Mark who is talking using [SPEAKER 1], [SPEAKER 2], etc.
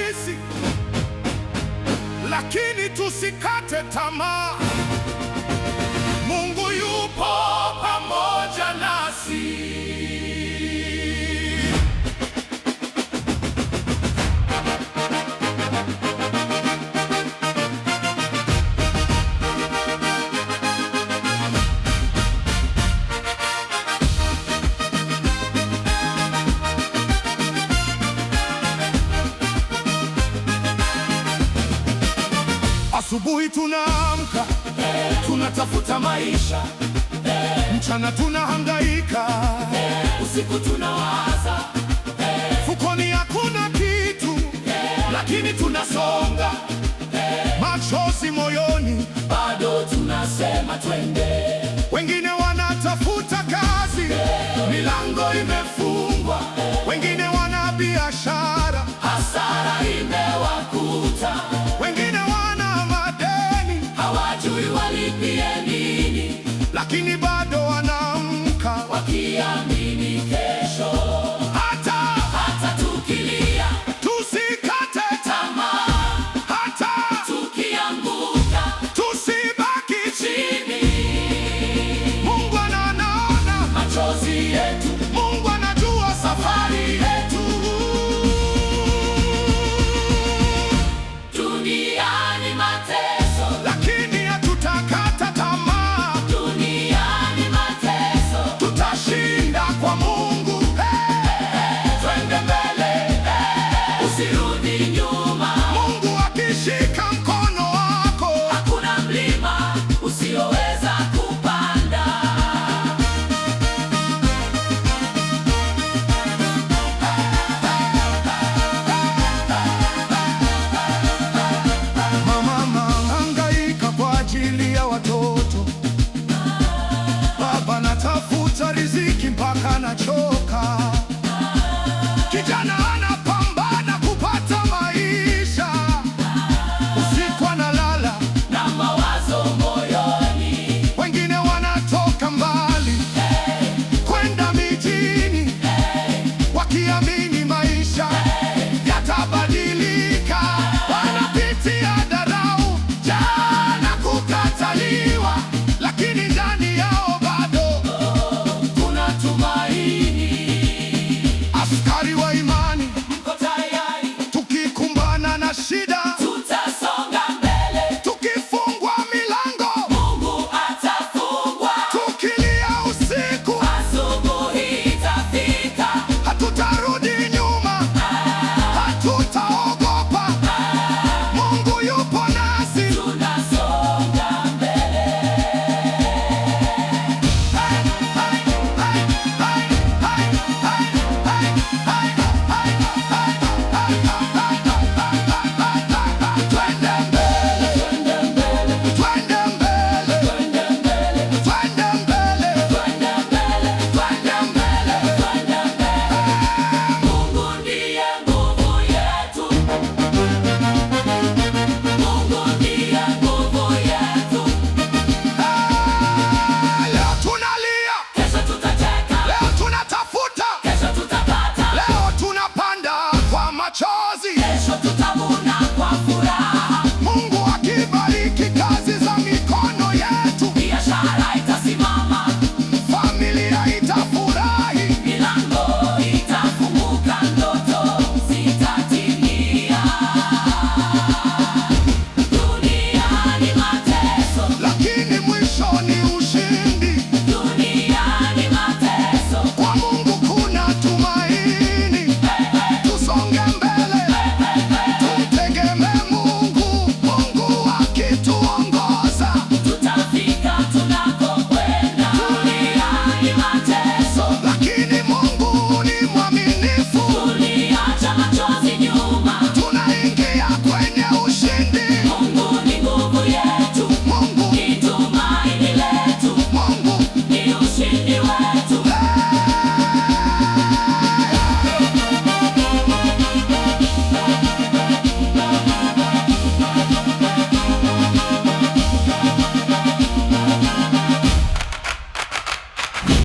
[SPEAKER 1] rahisi, lakini tusikate tamaa. Mungu yupo pamoja nasi. Asubuhi tunaamka, tunatafuta maisha, mchana tunahangaika, usiku tunawaza, fukoni hakuna kitu, lakini tunasonga, machozi moyoni, bado tunasema twende. Wengine wanatafuta kazi, milango imefungwa, wengine wana biashara, hasara imewakuta, wengine hawajui walipie nini, lakini bado wanaamka wakiamini kesho. Hata tukilia, tusikate tamaa. Hata tukianguka, tusibaki chini. Mungu anaona machozi yetu, Mungu anajua safari yetu. Duniani mateso, lakini hatutakata tamaa. Duniani mateso, tutashinda kwa Mungu. Twende mbele, usirudi nyuma.